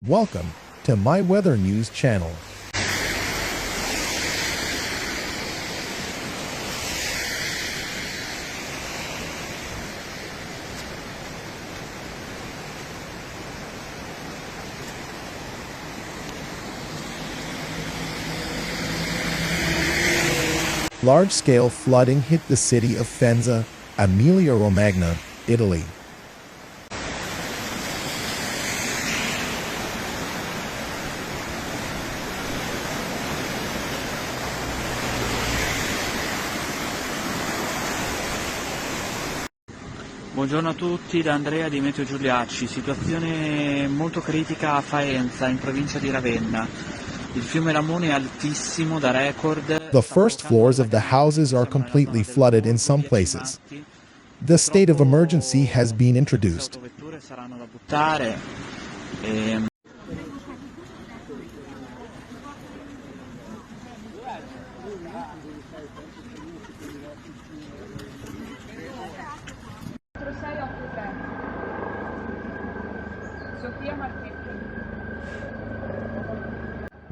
Welcome to my weather news channel. Large-scale flooding hit the city of Faenza, Emilia Romagna, Italy. Buongiorno a tutti da Andrea di Meteo Giuliacci. Situazione molto critica a Faenza, in provincia di Ravenna. Il fiume Lamone è altissimo da record. The first floors of the houses are completely flooded in some places. The state of emergency has been introduced. Autovetture saranno da buttare. E...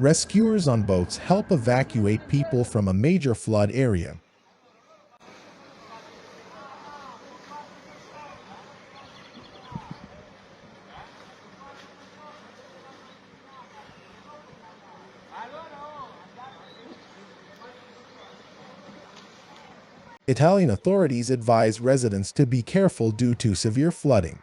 Rescuers on boats help evacuate people from a major flood area. Italian authorities advise residents to be careful due to severe flooding.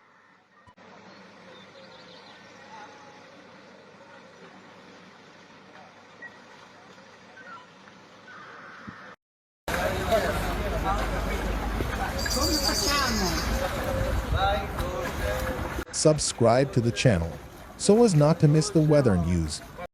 Subscribe to the channel so as not to miss the weather news.